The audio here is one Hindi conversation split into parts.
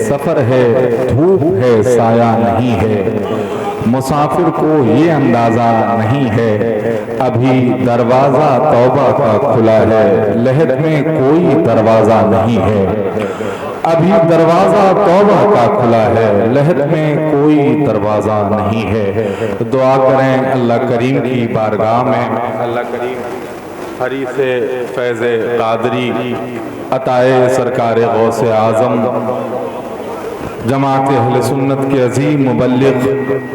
सफर है, धूप है, साया नहीं है। मुसाफिर को ये अंदाजा नहीं है, अभी दरवाजा तौबा का खुला है, लहद में कोई दरवाजा नहीं है। अभी दरवाजा तौबा का खुला है, लहद में कोई दरवाजा नहीं है। तो दुआ करें अल्लाह करीम की बारगाह में, अल्लाह करीम हरी से फैज़ कादरी अताए सरकार गौसे आज़म जमात अहले सुन्नत के अजीम मुबल्लिग,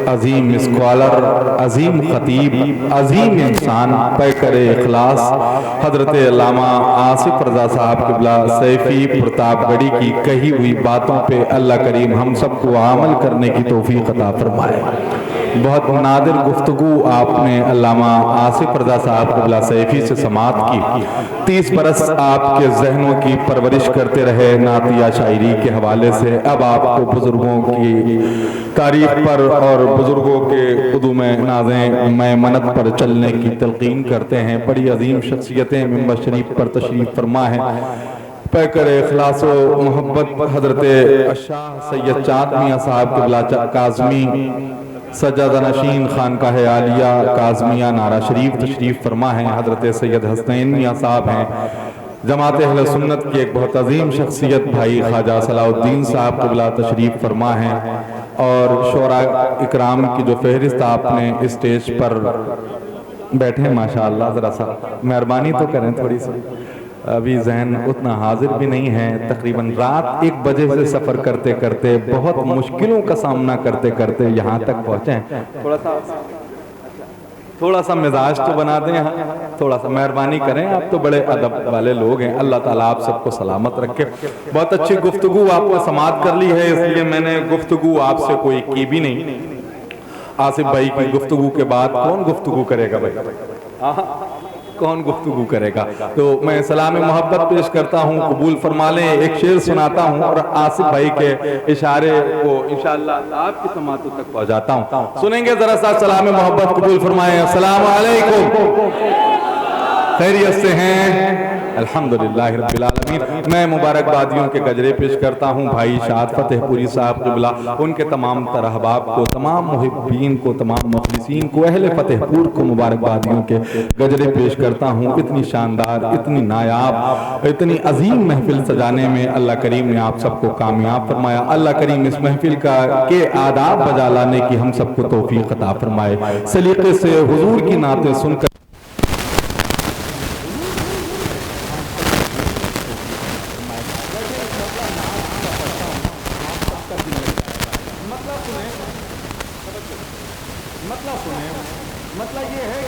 अजीम स्कॉलर, अजीम खतीब, अजीम इंसान, पैकर इखलास हजरत अल्लामा आसिफ रज़ा साहब क़िबला सैफ़ी प्रतापगढ़ी की कही हुई बातों पे अल्लाह करीम हम सबको अमल करने की तौफीक अता फरमाए। बहुत नादिर गुफ्तगू आपने अल्लामा आसिफ रज़ा साहब क़िबला सैफ़ी से समात की। 30 बरस आपके जहनों की परवरिश करते रहे नातिया शायरी के हवाले से। अब आपको बुजुर्गों की तारीख पर और बुजुर्गों के क़ुदूम नाज़े मैमनत पर चलने की तलकीन करते हैं। बड़ी अजीम शख्सियतें मिंबर शरीफ पर तशरीफ़ फरमा है। पैकर इखलास व मोहब्बत हज़रत शाह सैयद चाँद मियाँ साहब क़िबला काज़मी सज्जादा नशीन खानकाह आलिया काज़मिया नारा शरीफ तशरीफ़ फरमा है। हज़रत सैयद हसनैन मियाँ साहब हैं। जमात अहले सुन्नत की एक बहुत अजीम शख्सियत भाई ख्वाजा सलाउद्दीन साहब क़िबला तशरीफ़ फरमा है। और शोरा इकराम की जो फहरिस्त आपने स्टेज पर बैठे हैं माशाअल्लाह, ज़रा सा मेहरबानी तो करें थोड़ी सी, अभी जहन उतना हाजिर भी नहीं है। तकरीबन रात 1 बजे से सफ़र करते करते बहुत मुश्किलों का सामना करते करते यहाँ तक पहुँचे हैं। थोड़ा सा मिजाज तो बना दें, थोड़ा सा मेहरबानी करें। आप तो बड़े अदब वाले लोग हैं, अल्लाह ताला आप सबको सलामत रखे। बहुत अच्छी गुफ्तगू आपको समात कर ली है, इसलिए मैंने गुफ्तगू आपसे कोई की भी नहीं। आसिफ भाई की गुफ्तगू के बाद कौन गुफ्तगू करेगा भाई? कौन गुफ्तगू करेगा? तो मैं सलाम मोहब्बत पेश करता हूँ, कबूल फरमा लें। एक शेर सुनाता हूँ और आसिफ भाई के इशारे को इंशाअल्लाह आपकी समातों तक पहुँचाता हूँ। सुनेंगे जरा सा सलाम मोहब्बत, कबूल फरमाएं। अस्सलाम वालेकुम, खैरियत से हैं? अल्हम्दुलिल्लाह रब्बिल आलमीन। मैं मुबारकबादियों के गजरे पेश करता हूँ भाई शाद फतेहपुरी साहब क़िबला, उनके तमाम तरह अहबाब को, तमाम मुहिब्बीन को, तमाम मुखलिसीन को, अहले फतेहपुर को मुबारकबादियों के गजरे पेश करता हूँ। इतनी शानदार, इतनी नायाब, इतनी अजीम महफिल सजाने में अल्लाह करीम ने आप सबको कामयाब फरमाया। अल्लाह करीम इस महफिल के आदाब बजा लाने की हम सबको तौफीक अता फरमाए। सलीके से हुजूर की नाते सुनकर मतलब ये है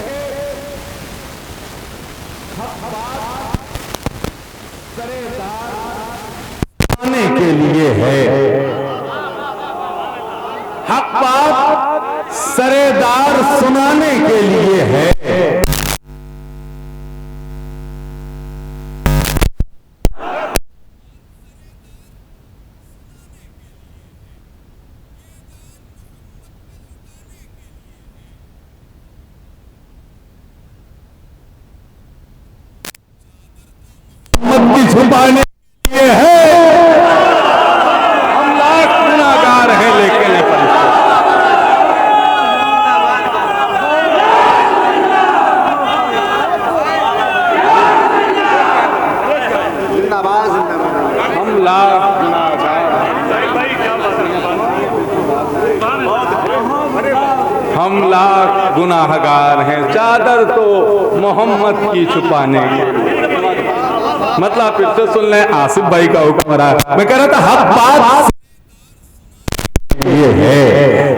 सुनाने के लिए है, हक बात सरेदार सुनाने के लिए है। छुपाने के लिए है। हम लाख गुनाहगार हैं लेकिन हम लाख गुनाहगार, हम लाख गुनाहगार हैं, चादर तो मोहम्मद की छुपाने की। मतलब फिर से सुन लें, आसिफ भाई का हुक्म रहा। मैं कह रहा था हक बात ये है,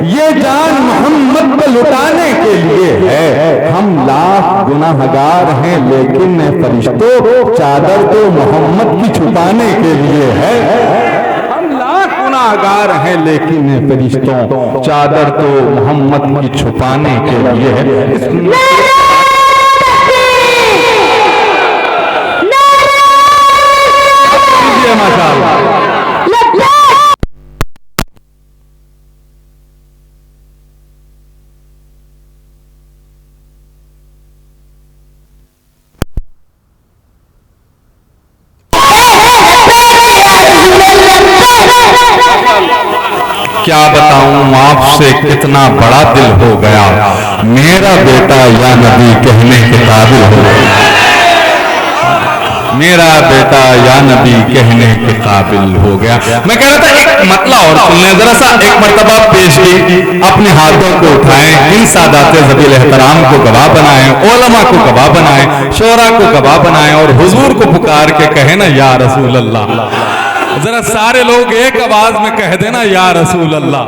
ये जान मोहम्मद पे लुटाने के लिए है। हम लाख गुनाहगार हैं लेकिन फरिश्तों चादर तो मोहम्मद की छुपाने के लिए है। हम लाख गुनाहगार हैं लेकिन फरिश्तों चादर तो मोहम्मद की छुपाने के लिए है। माशाअल्लाह। क्या बताऊं आपसे कितना बड़ा दिल हो गया, मेरा बेटा या नबी कहने के काबिल हो गया, मेरा बेटा या नबी कहने के काबिल हो गया। मैं कह रहा था एक मतला और सुन लें जरा सा। एक मर्तबा पेशगी अपने हाथों को उठाएं, इन सादाते ज़बील एहतराम को गवाह बनाएं, उलमा को गवाह बनाएं, शोरा को गवाह बनाएं और हुजूर को पुकार के कहें ना या रसूल अल्लाह। जरा सारे लोग एक आवाज में कह देना या रसूल अल्लाह।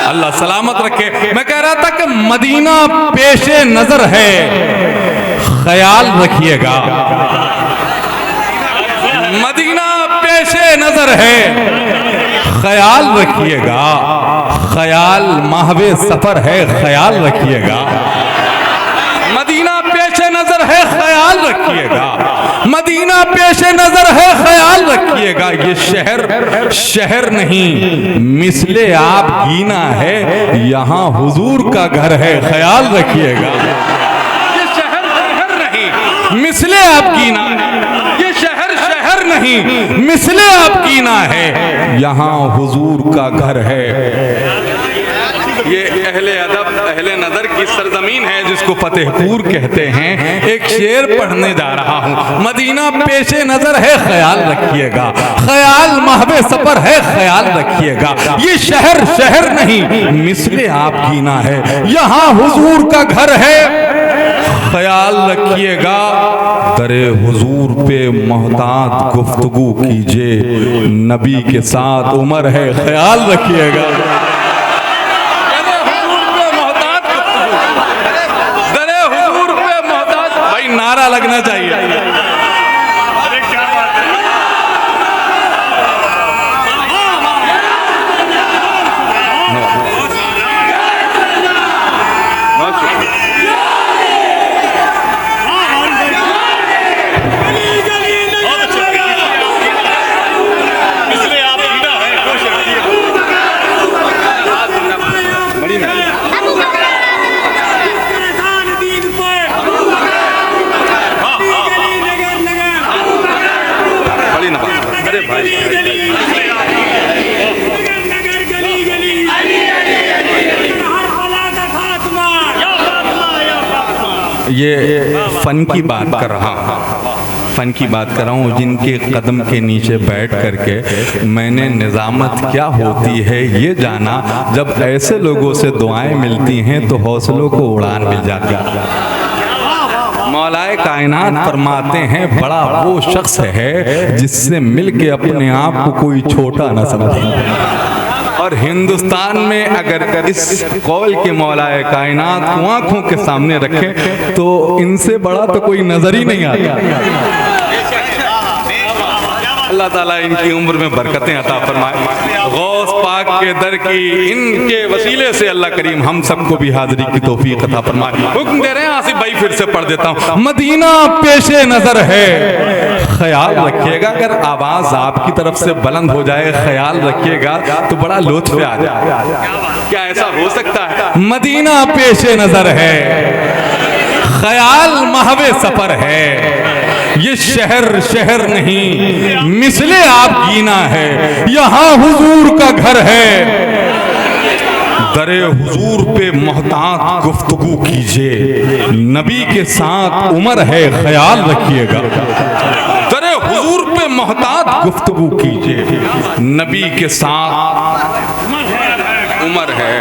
अल्लाह सलामत रखे। मैं कह रहा था कि मदीना पेशे नजर है, ख्याल रखिएगा। मदीना पेशे नजर है, ख्याल रखिएगा। ख्याल महवे सफर है, ख्याल रखिएगा। मदीना पेशे नजर है, ख्याल रखिएगा। मदीना पेशे नजर है, ख्याल रखिएगा। ये शहर नहीं मिसले आप गीना है, यहाँ हुजूर का घर है, ख्याल रखिएगा। ये शहर नहीं मिसले आप गीना है, ये शहर नहीं मिसले आप कीना है, यहाँ हुजूर का घर है। ये अहले अदब अहले नजर की सरजमीन है जिसको फतेहपुर कहते हैं। एक शेर पढ़ने जा रहा हूँ। मदीना पेशे नजर है, ख्याल रखिएगा। ख्याल महवे सफर है, ख्याल रखिएगा। ये शहर नहीं मिसले आप कीना है, यहाँ हुजूर का घर है, ख्याल रखिएगा। दरे हुजूर पे मोहतात गुफ्तगू कीजिए, नबी के साथ उमर है, ख्याल रखिएगा। दरे हुजूर पे मोहतात गुफ्तगू, दरे हुजूर पे मोहतात, भाई नारा लगना चाहिए। ये फन की बात कर रहा हूँ, फन की बात कर रहा हूँ। जिनके कदम के नीचे बैठ करके मैंने निजामत क्या होती है ये जाना। जब ऐसे लोगों से दुआएं मिलती हैं तो हौसलों को उड़ान मिल जाती है। मौलाए कायनात फरमाते हैं, बड़ा वो शख्स है जिससे मिलके अपने आप को कोई छोटा न समझे। और हिंदुस्तान में अगर इस कौल के मौलाए कायनात को आंखों के सामने रखें तो इनसे बड़ा तो कोई नजर ही नहीं आता। अल्लाह ताला इनकी उम्र में बरकतें अता फरमाए। गौस पाक के दर की इनके वसीले से अल्लाह करीम हम सबको भी हाजिरी की तौफीक अता फरमाए। हुक्म दे रहे हैं आसिफ भाई, फिर से पढ़ देता हूँ। मदीना पेशे नजर है, ख्याल रखिएगा। अगर आवाज आपकी तरफ से बुलंद हो जाए, ख्याल रखिएगा, तो बड़ा लुत्फ आ जाए। क्या ऐसा हो सकता है? मदीना पेशे नजर है, ख्याल महवे सफर है। ये शहर नहीं मिसले आप गीना है, यहाँ हुजूर का घर है। दरे हुजूर पे मोहतात गुफ्तगू कीजिए, नबी के साथ उमर है, ख्याल रखिएगा। दरे हुजूर पे मोहतात गुफ्तगू कीजिए, नबी के साथ उमर है।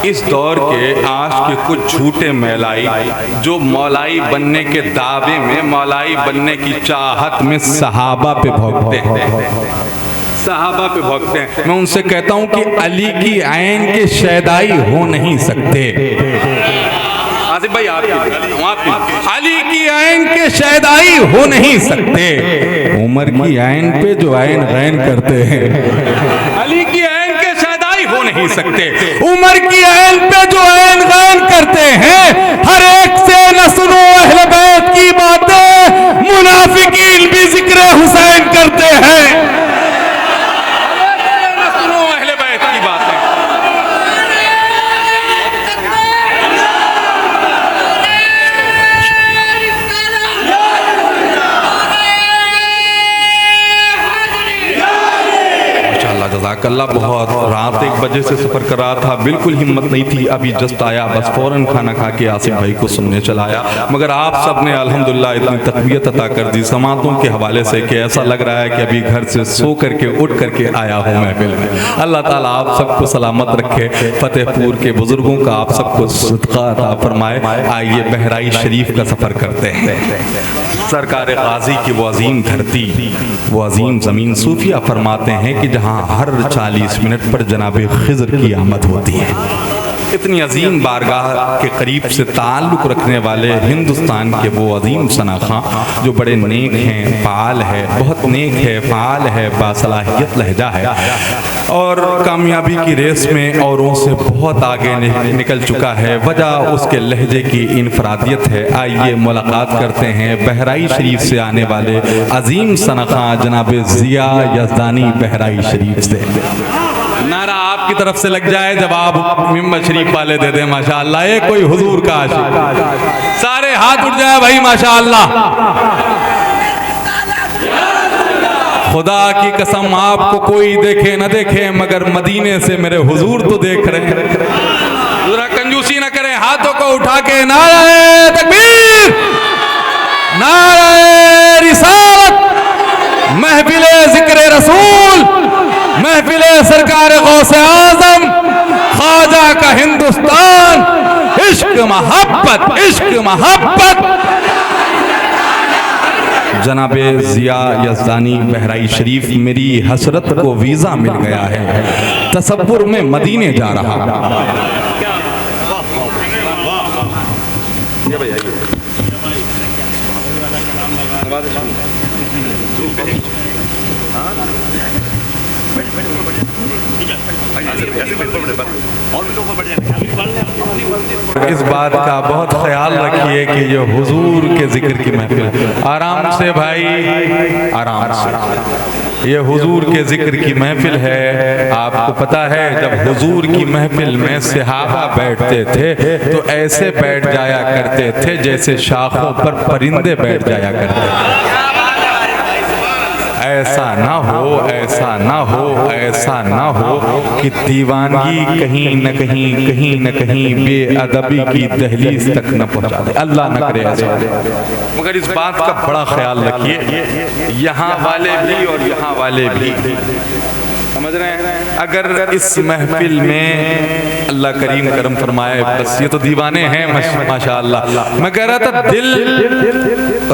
इस दौर के आज के कुछ झूठे मौलाई जो मौलाई बनने के दावे में, मौलाई बनने की चाहत में सहाबा पे भौंकते हैं, सहाबा पे भौंकते हैं। मैं उनसे कहता हूं कि अली की आइन के शैदाई हो नहीं सकते। आसिफ भाई आपकी अली की आइन के शैदाई हो नहीं सकते। उमर की आइन पे जो आइन गैन करते हैं, अली की आइन के शैदाई हो नहीं सकते। उमर की आइन पे जो आइन गैन करते हैं, हर एक से न सुनो अहले बैत की बातें, मुनाफिकीन भी जिक्र हुसैन करते हैं। जज़ाकल्लाह। बहुत रात 1 बजे से सफ़र कर रहा था, बिल्कुल हिम्मत नहीं थी, अभी जस्ट आया, बस फ़ौरन खाना खा के आसिफ भाई को सुनने चला आया। मगर आप सब ने अल्हम्दुलिल्लाह इतनी तक़वियत अता कर दी समातों के हवाले से कि ऐसा लग रहा है कि अभी घर से सो करके उठ करके आया हूँ महफिल में। अल्लाह ताला आप सबको सलामत रखे, फतेहपुर के बुज़ुर्गों का आप सबको सदका अता फरमाए। आइए बहराइच शरीफ का सफ़र करते हैं। सरकार गाजी की वो अजीम धरती, वो अजीम ज़मीन, सूफिया फरमाते हैं कि जहाँ हर 40 मिनट पर जनाब खिज़र की आमद होती है। इतनी अजीम बारगाह के करीब से ताल्लुक़ रखने वाले हिंदुस्तान के वो अजीम शनाख़ा जो बड़े नेक हैं, फ़ाल है, बहुत नेक है, फ़ाल है, बासलाहियत लहजा है और कामयाबी की रेस में औरों से बहुत आगे निकल चुका है। वजह उसके लहजे की इनफरादियत है। आइए मुलाकात करते हैं बहराइच शरीफ से आने वाले अजीम शनाख़ा जनाब ज़िया यज़दानी बहराइच शरीफ से। नारा आपकी तरफ से लग जाए, जवाब मिंबर शरीफ वाले दे दे माशाअल्लाह। ये कोई हुजूर का आशिक, सारे हाथ उठ जाए भाई माशाअल्लाह। खुदा की कसम आपको कोई देखे न देखे मगर मदीने से मेरे हुजूर तो देख रहे हैं। जरा कंजूसी न करें, हाथों को उठा के नारे तकबीर, नारे रिसालत, महफिले ज़िक्र रसूल, महफिले सरकार गौसे आज़म, ख्वाजा का हिंदुस्तान, इश्क मोहब्बत, इश्क मोहब्बत। जनाबे ज़िया यज़दानी बहराइच शरीफ, मेरी हसरत को वीज़ा मिल गया है, तसव्वुर में मदीने जा रहा। इस बात का बहुत ख्याल रखिए कि ये हुजूर के जिक्र की महफिल, आराम से भाई, आराम से, ये हुजूर के जिक्र की महफिल है। आपको पता है जब हुजूर की महफिल में सहाबा बैठते थे तो ऐसे बैठ जाया करते थे जैसे शाखों पर परिंदे बैठ जाया करते थे। ऐसा ना हो, ऐसा ना हो, ऐसा ना हो कि दीवानगी कहीं न कहीं, कहीं न कहीं बेअदबी की दहलीज तक न पहुंचा दे, अल्लाह न करे ऐसा। मगर इस बात का बड़ा ख्याल रखिए, यहाँ वाले भी और यहाँ वाले भी, समझ रहे हैं, अगर इस महफिल में अल्लाह करीम करम फरमाए, बस ये तो दीवाने हैं माशाअल्लाह, मगर दिल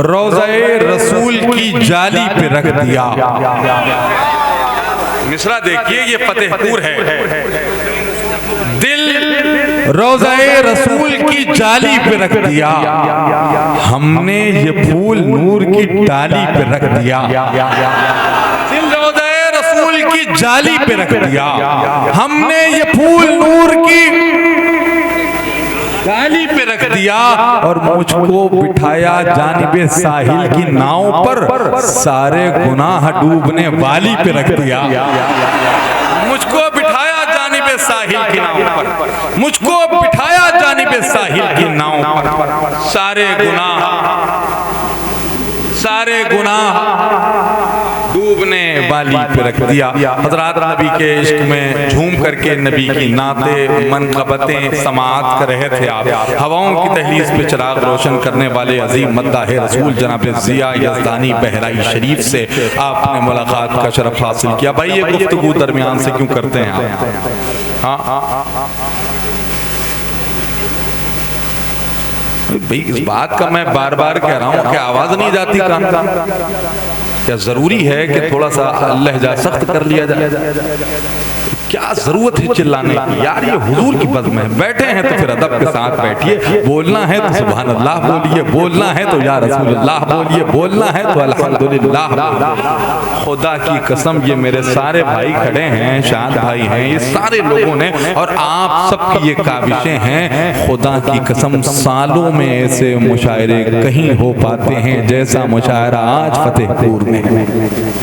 रोज़े रसूल की जाली पे रख दिया। मिसरा देखिए, ये फतेहपुर है, दिल रोज़े रसूल की जाली पे रख दिया, हमने ये फूल नूर की डाली पे रख दिया। की जाली पे रख दिया, हमने ये फूल नूर की डाली पे रख दिया और मुझको बिठाया जानिबे साहिल की नाव पर, सारे गुनाह डूबने वाली पे रख दिया। मुझको बिठाया जानिबे साहिल की नाव पर, मुझको बिठाया जानिबे साहिल की नाव पर, सारे गुनाह डूबने वाली पे रख दिया। हज़रात नबी के इश्क में झूम करके नबी की नाते मनक़बतें समाअत कर रहे थे आप। हवाओं की दहलीज पे चिराग रोशन करने वाले अजीम मद्दाह रसूल जनाब ज़िया यज़दानी बहराइच शरीफ से आपने मुलाकात का शरफ हासिल किया। भाई ये गुफ्तगू दरमियान से क्यों करते हैं आप? हाँ भाई, इस बात का मैं बार बार कह रहा हूँ कि आवाज़ नहीं जाती कान का। क्या जरूरी है कि थोड़ा सा लहजा सख्त कर लिया जाए? क्या जरूरत है चिल्लाने की? यार ये हुजूर की बज़्म है, बैठे हैं तो फिर अदब के साथ बैठिए, बोलना है तो सुभान अल्लाह बोलिए, बोलना है तो या रसूल अल्लाह बोलिए, बोलना है तो अल्हम्दुलिल्लाह। खुदा की कसम ये मेरे सारे भाई खड़े हैं, शाद भाई हैं, ये सारे लोगों ने, और आप सबकी ये काविशें हैं। खुदा की कसम सालों में ऐसे मुशायरे कहीं हो पाते हैं जैसा मुशायरा आज फतेहपुर में।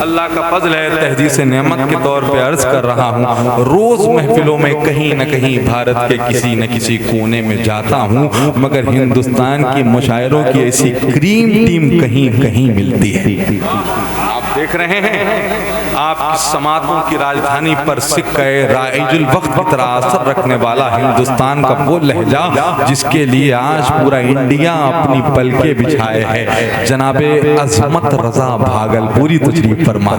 अल्लाह का फजल है, तहदीस नेमत के तौर पर अर्ज कर रहा हूँ, रोज महफिलों में कहीं न कहीं भारत के किसी न किसी कोने में जाता हूँ, मगर हिंदुस्तान की मुशायरों की ऐसी क्रीम टीम कहीं कहीं मिलती है। आप देख रहे हैं आपकी समातों की राजधानी पर सिक्का राइजुल वक्त की तरह असर रखने वाला हिंदुस्तान का वो लहजा जिसके लिए आज पूरा इंडिया अपनी पलके बिछाए है। जनाबे अजमत रजा भागलपुरी तशरीफ फरमा।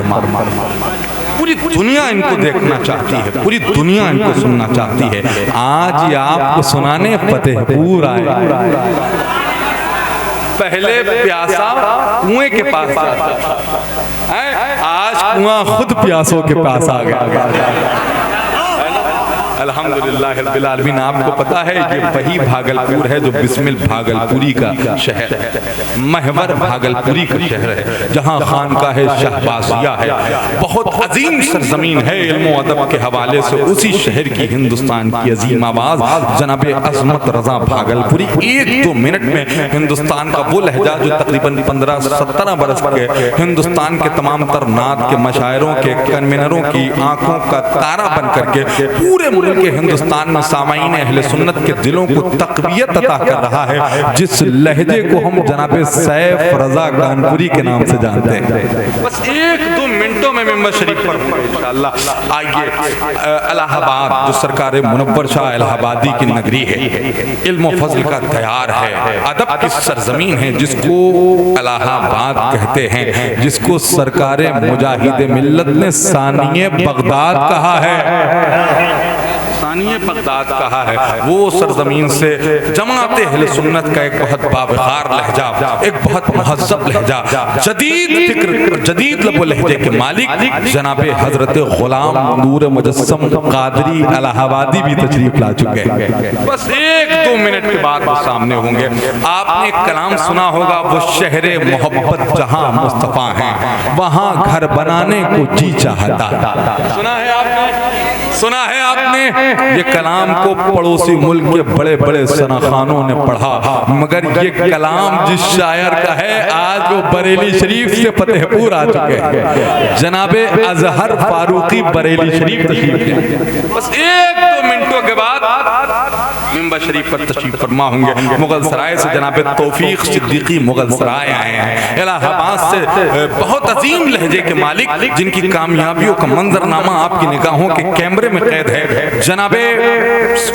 पूरी दुनिया इनको देखना चाहती है, पूरी दुनिया इनको सुनना चाहती है। आज ये आपको सुनाने फतेहपुर आए। पहले प्यासा कुएं के पास आता, आज कुआं खुद प्यासों के पास आ गया। अल्हम्दुलिल्लाह रब्बिल आलमीन। आपको पता है ये वही भागलपुर है जो बिस्मिल भागलपुरी का शहर है, महवर भागलपुरी का शहर है, जहाँ खानकाह शहबाजिया है। बहुत अजीम सरजमीन है इल्म अदब के हवाले से। उसी शहर की हिंदुस्तान की अजीम आवाज़ जनाब अजमत रजा भागलपुरी 1-2 मिनट में हिंदुस्तान का वो लहजा जो तकरीबन 15-17 बरस के हिंदुस्तान के तमाम तर नात के मशायरों के कन्वीनरों की आंखों का तारा बन करके पूरे के हिंदुस्तान में सामाईन अहले सुन्नत के दिलों को तक़वियत अता कर रहा है, जिस लहजे को हम जनाबे सैफ रजा कानपुरी के नाम से जानते हैं। बस 1-2 मिनटों में मेंबर शरीफ पर इंशाअल्लाह। आइए इलाहाबाद जो सरकार मुनव्वर शाह इलाहाबादी की नगरी है, इल्म फज़ल का तैयार है, अदब की सरजमीन है, जिसको इलाहाबाद कहते हैं, जिसको सरकार मुजाहिद मिल्लत ने सानिए बगदाद कहा है, सानिए बगदाद कहा है। वो सरजमीन से जमात अहले सुन्नत का एक बहुत बावकार लहजा, एक बहुत महज़्ज़ब लहजा, जदीद फिक्र, जदीद लबो लहजे के मालिक जनाबे हजरत गुलाम नूर मुजस्सम कादरी इलाहाबादी भी तशरीफ ला चुके हैं। बस 1-2 मिनट के बाद वो सामने होंगे। आपने एक कलाम सुना होगा, वो शहरे मोहब्बत जहां मुस्तफ़ा है वहां घर बनाने को जी चाहता। सुना है आपने? सुना है आपने? ये कलाम को पड़ोसी मुल्क के बड़े बड़े सनाखानों ने पढ़ा, मगर ये कलाम जिस शायर का है आज वो बरेली शरीफ से फतेहपुर आ चुके हैं। जनाबे अजहर फारूकी बरेली शरीफ तशरीफ। बस 1-2 मिनटों के बाद मिंबर शरीफ पर तशरीफ फरमा होंगे। मुगल सराय से जनाबे तौफीक सिद्दीकी मुगल सराय आए हैं। इलाहाबाद से बहुत अजीम लहजे के मालिक, जिनकी कामयाबियों का मंजरनामा आपकी निगाहों के कैमरे में कैद है, जनाबे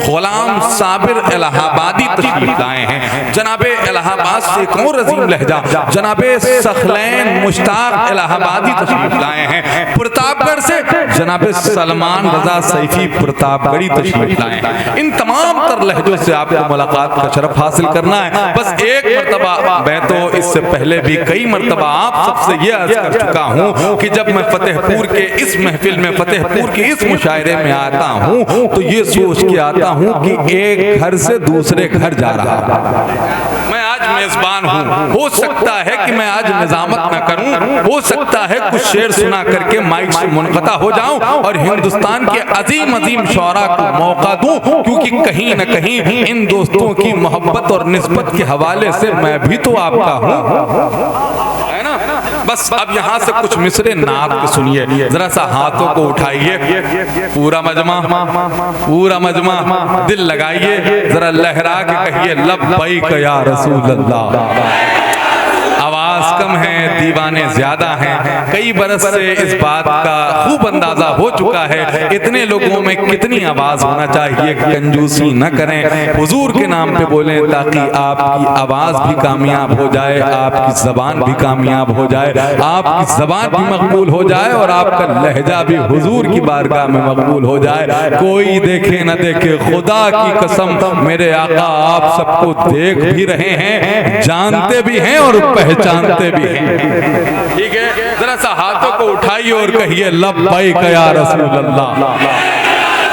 गुलाम साबिर इलाहाबादी तशरीफ लाए हैं। जनाबे इलाहाबाद से एक और अजीम लहजा जनाबे सखलैन मुश्ताक इलाहाबादी तशरीफ लाए हैं। प्रतापगढ़ से जनाबे सलमान रजा सैफी प्रतापगढ़ी तशरीफ लाए हैं। इन तमाम तर लहजों से आपको मुलाकात का शरफ हासिल करना है। बस एक मरतबा, मैं तो इससे पहले भी कई मरतबा आप सबसे ये अर्ज कर चुका हूँ कि जब मैं फतेहपुर के इस महफिल में, फतेहपुर के इस मुशायरे में आता हूँ तो ये सोच के आता हूँ कि एक घर से दूसरे घर जा रहा हूँ। मैं आज मेजबान हूँ, हो सकता है कि मैं आज निजामत न करूँ, हो सकता है कुछ शेर सुना करके माइक से मुनक़ता हो जाऊं और हिंदुस्तान के अजीम अजीम शौरा को मौका दूं, क्योंकि कहीं न कहीं इन दोस्तों की मोहब्बत और निस्बत के हवाले से मैं भी तो आपका हूँ, है ना। बस अब यहाँ से कुछ मिसरे नात के सुनिए, जरा सा हाथों को उठाइए, पूरा मजमा, पूरा मजमा, दिल लगाइए, जरा लहरा के कहिए लब्बैक या रसूल अल्लाह। आवाज कम है, दीवाने ज्यादा हैं। कई बरस से इस बात का खूब अंदाजा हो चुका है इतने लोगों में कितनी आवाज होना चाहिए। कंजूसी न करें, हुजूर के नाम पे बोलें ताकि आपकी आवाज भी कामयाब हो जाए, आपकी जबान भी कामयाब हो जाए, आपकी जबान भी मकबूल हो जाए और आपका लहजा भी हुजूर की बारगाह में मकबूल हो जाए। कोई देखे न देखे, खुदा की कसम मेरे आका आप सबको देख भी रहे हैं, जानते भी हैं और पहचानते भी हैं। ठीक है, जरा सा हाथों को उठाइए और कहिए लब्बैक या रसूल अल्लाह,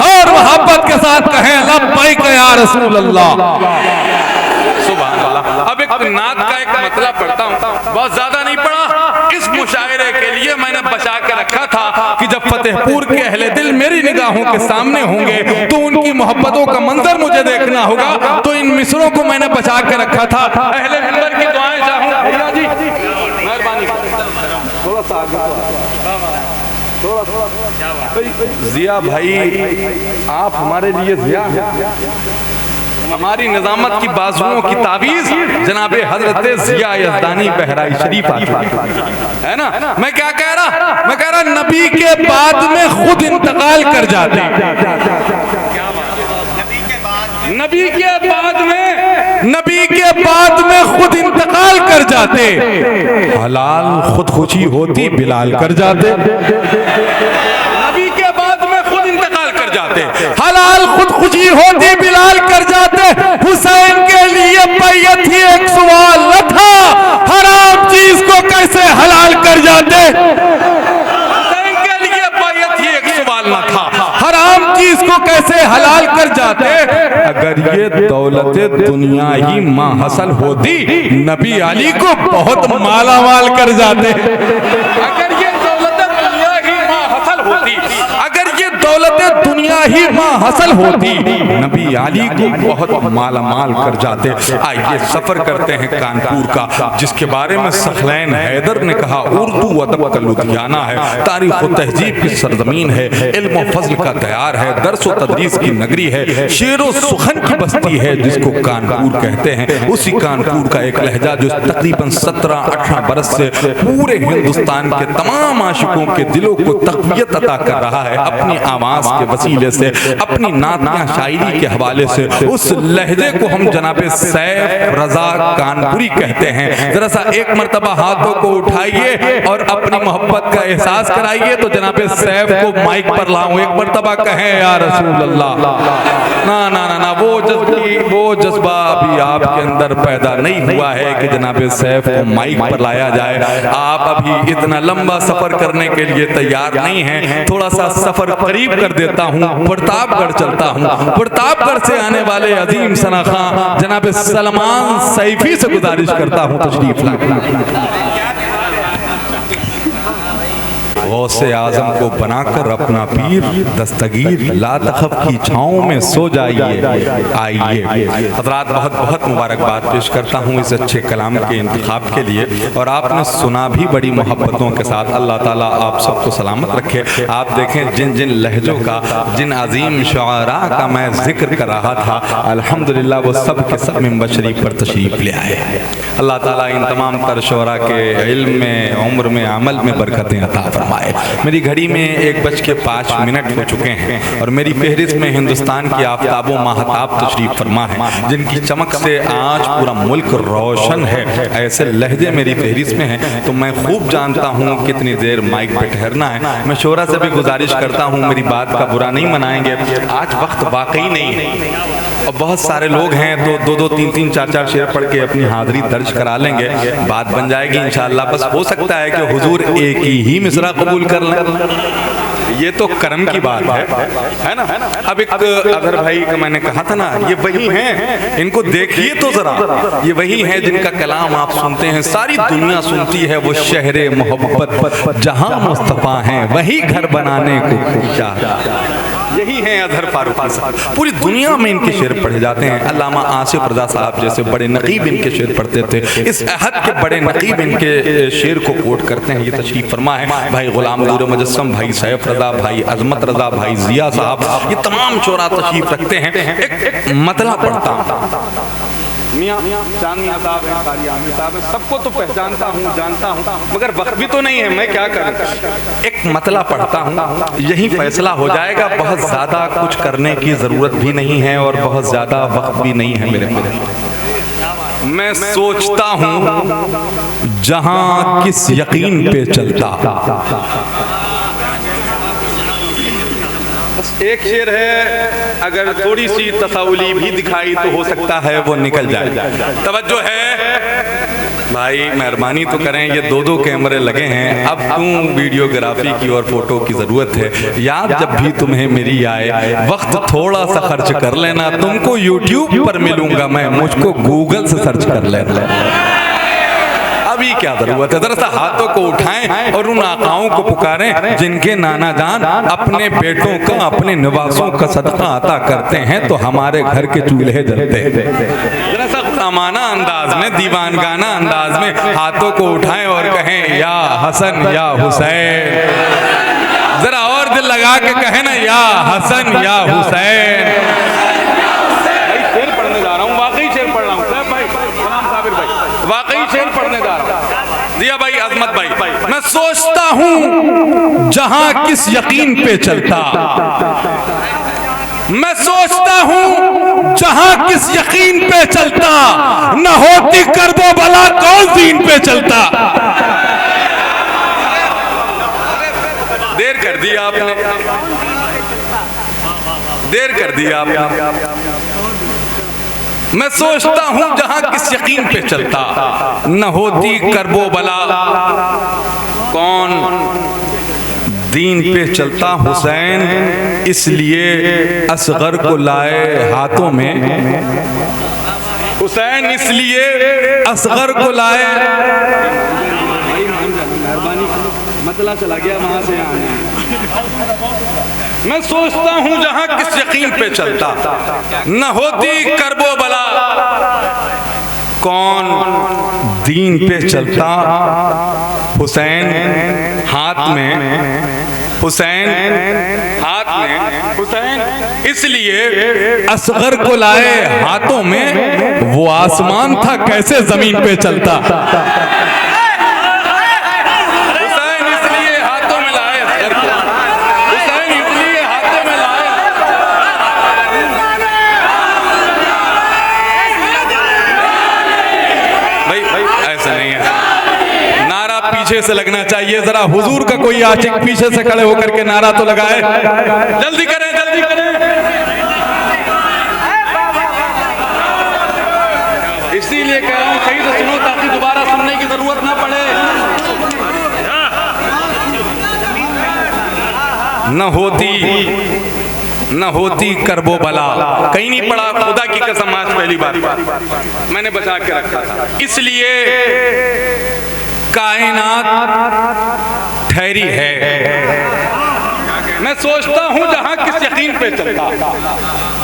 और मोहब्बत के साथ कहें लब्बैक या रसूल अल्लाह। सुभान अल्लाह। अब एक नात का एक मतलब पढ़ता हूँ, बहुत ज्यादा नहीं पढ़ा, इस मुशायरे के लिए मैंने बचा के रखा था कि जब फतेहपुर के अहले दिल मेरी निगाहों के सामने होंगे तो उनकी मोहब्बतों का मंजर मुझे देखना होगा, तो इन मिसरों को मैंने बचा के रखा था। अहले मिंबर की दुआएं चाहूं भैया जी, मेहरबानी थोड़ा सा जिया भाई, आप हमारे लिए जिया, हमारी निजामत की बाजुओं की ताबीज जनाब हजरत जिया यज़दानी बहराई शरीफ है ना। मैं क्या कह रहा, मैं कह रहा नबी के बाद में खुद इंतकाल कर जाते, नबी के बाद में खुद इंतकाल कर जाते, हलाल खुदकुशी होती बिलाल कर जाते, नबी के बाद में खुद इंतकाल कर जाते, हलाल खुदकुशी होती बिलाल कर जाते। हुसैन के लिए बैयत ही एक सवाल न था, हराम चीज को कैसे हलाल कर जाते। हुसैन के लिए बैयत ही एक सवाल न था, हराम चीज को कैसे हलाल कर जाते। अगर ये दौलत दुनिया ही मां हसल होती, नबी अली को बहुत माला माल कर जाते। अगर ये दौलत दुनिया ही मां हसल होती, अगर ये दौलत दुनिया ही मां हसल होती, नबी अली को बहुत माला माल कर जाते। आइए सफर करते हैं कानपुर का, जिसके बारे में सखलैन हैदर ने कहा उर्दू अदब का लुधियाना है, तारीख व तहजीब की सरजमीन है, इल्म व फजल का दयार है, दर्स व तदरीस की नगरी है, शेर व सुखन की बस्ती है जिसको कानपुर कहते हैं। उसी कानपुर का एक लहजा जो तकरीबन 17-18 बरस से पूरे हिंदुस्तान के तमाम आशिकों के दिलों को तक़वियत अता कर रहा है अपनी आवाज के वसीले से, अपनी नातिया शायरी के हवाले से। उस लहजे को हम जनाबे सैफ रजा कानपुरी कहते हैं। जरा सा एक मर्तबा हाथों को उठाइए और अपनी मोहब्बत का एहसास कराइए तो जनाबे सैफ को माइक पर लाऊं, एक मर्तबा कहें या रसूल अल्लाह। ना ना ना ना, वो जज्बा अभी आपके अंदर पैदा नहीं हुआ है कि जनाबे सैफ को माइक पर लाया जाए। आप अभी इतना लंबा सफर करने के लिए तैयार नहीं हैं। थोड़ा सा सफर करीब कर देता हूँ, प्रतापगढ़ चलता हूँ। प्रतापगढ़ से आने वाले अजीम सना खां जनाब सलमान सैफी से गुजारिश करता हूँ तशरीफ लाएं। गौसे आजम को बनाकर अपना पीर दस्तगीर ला तखफ की छाँव में सो जाइए। आइए हज़रात, बहुत बहुत मुबारकबाद पेश करता हूँ इस अच्छे कलाम के इंतखाब के लिए। और आपने सुना भी बड़ी मोहब्बतों के साथ। अल्लाह ताला आप सबको सलामत रखे। आप देखें जिन जिन लहजों का, जिन अजीम शुआरा का मैं जिक्र कर रहा था, अल्हम्दुलिल्लाह वो सब के सब मिंबर शरीफ पर तशरीफ ले आए। अल्लाह ताला इन तमाम तर शुआरा के इल्म में, उम्र में, अमल में बरकतें अता फरमाए। मेरी घड़ी में 1:05 हो चुके हैं और मेरी फहरिस्त में हिंदुस्तान की आफताबों महताब तशरीफ फरमा है, जिनकी चमक से आज पूरा मुल्क रोशन है। ऐसे लहजे मेरी फहरिस्त में हैं तो मैं खूब जानता हूँ कितनी देर माइक पे ठहरना है। मैं शोरा से भी गुजारिश करता हूँ, मेरी बात का बुरा नहीं मनाएंगे, आज वक्त वाकई नहीं है और बहुत सारे लोग हैं तो 2-2, 3-3, 4-4 शेर पढ़ के अपनी हाजिरी दर्ज करा लेंगे, बात बन जाएगी इंशाअल्लाह। बस हो सकता है कि हुजूर एक ही मिसरा कबूल कर लें, ये तो करम की बात है ना। अब एक अदर भाई का मैंने कहा था ना, ये वही हैं, इनको देखिए तो जरा, ये वही हैं जिनका कलाम आप सुनते हैं, सारी दुनिया सुनती है। वो शहरे मोहब्बत जहां मुस्तफा हैं, वही घर बनाने को चाहता। यही हैं अजहर फारूक साहब, पूरी दुनिया में इनके शेर पढ़े जाते हैं। अल्लामा आसिफ रजा साहब जैसे बड़े नकीब इनके शेर पढ़ते थे, इस अहद के बड़े नकीब इनके शेर को कोट करते हैं। ये तशरीफ फरमा है भाई गुलाम नूर मुजस्सम, भाई सैफ रजा, भाई अजमत रजा, भाई जिया साहब, ये तमाम शोरा तशरीफ रखते हैं। एक मतला पढ़ता हूँ, मियां चांदनी साहब हैं, कारी आमिर साहब हैं, सबको तो पहचानता हूँ, जानता हूँ, मगर वक्त भी तो नहीं है, मैं क्या करूँ। एक मतला पढ़ता हूँ, यही फैसला हो जाएगा। बहुत ज़्यादा कुछ करने की ज़रूरत भी नहीं है और बहुत ज़्यादा वक्त भी नहीं है मेरे पास। मैं सोचता हूँ जहाँ किस यकीन पे चलता। एक शेर है, अगर थोड़ी सी तसाउली भी दिखाई तो हो सकता है वो निकल जाए। तवज्जो है भाई, मेहरबानी तो करें, ये 2-2 कैमरे लगे हैं, अब क्यों वीडियोग्राफी की और फोटो की ज़रूरत है। याद जब भी तुम्हें मेरी आए, वक्त थोड़ा सा खर्च कर लेना, तुमको यूट्यूब पर मिलूंगा मैं, मुझको गूगल से सर्च कर लेना। अभी क्या जरूरत है, जरा सा हाथों को उठाएं और उन आकाओं को पुकारें जिनके नाना जान अपने बेटों का, अपने निवासों का सदका अता करते हैं तो हमारे घर के चूल्हे जलते हैं। जरा सा गुलामाना अंदाज में, दीवानगाना अंदाज में हाथों को उठाएं और कहें या हसन या हुसैन। जरा और दिल लगा के कहें ना, या हसन या हुसैन। शेर पढ़ने अजमत भाई, मैं सोचता हूं जहां किस यकीन पे चलता, मैं सोचता हूं जहां किस यकीन पे चलता, न होती करबो भला कौन दीन पे चलता। देर कर दी आपने, देर कर दी आपने। मैं सोचता हूं जहां किस यकीन पे चलता, न होती करबो बला कौन दीन पे चलता। हुसैन इसलिए असगर को लाए हाथों में, हुसैन इसलिए असगर को लाए, मतला चला गया वहां से आने। मैं सोचता हूं जहां किस यकीन पे चलता, न होती करबो बला कौन दीन पे चलता। हुसैन हाथ में, हुसैन हाथ में, हुसैन इसलिए असगर को लाए हाथों में, वो आसमान था कैसे जमीन पे चलता। पीछे से लगना चाहिए, जरा हुजूर का कोई आशिक पीछे से खड़े होकर के नारा तो लगाए। जल्दी करें, जल्दी करें। इसीलिए कह रहा हूं सही से सुनो ताकि दोबारा सुनने की जरूरत ना पड़े। न होती करबो बला, कहीं नहीं पड़ा, खुदा की कसम आज पहली बार मैंने बचा के रखा था। इसलिए कायनात ठहरी है। मैं सोचता हूं जहां किस यकीन पे चलता,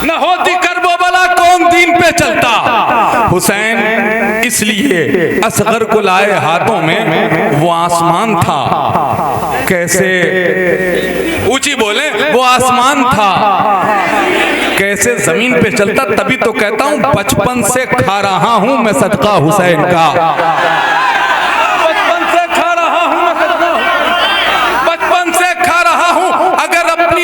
न होती करबो बला कौन दीन पे चलता। हुसैन इसलिए असगर को लाए हाथों में, वो आसमान था कैसे, ऊंची बोले, वो आसमान था कैसे जमीन पे चलता। तभी तो कहता हूं बचपन से खा रहा हूं मैं सदका हुसैन का,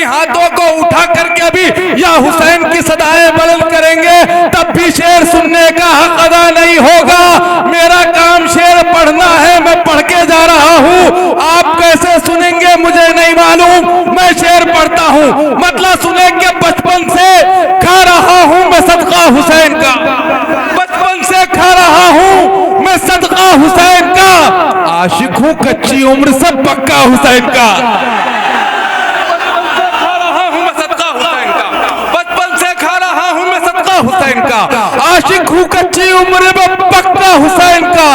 हाथों को उठा करके अभी या हुसैन की सदाएं बुलंद करेंगे तब भी शेर सुनने का हक अदा नहीं होगा। मेरा काम शेर पढ़ना है, मैं पढ़ के जा रहा हूँ, आप कैसे सुनेंगे मुझे नहीं मालूम, मैं शेर पढ़ता हूँ। मतलब सुनेंगे बचपन से खा रहा हूँ मैं सदका हुसैन का, बचपन से खा रहा हूँ मैं सदका हुसैन का, आशिक हूँ कच्ची उम्र से पक्का हुसैन का। हुसैन का आशिक हूँ कच्ची उम्र में पक्का हुसैन का।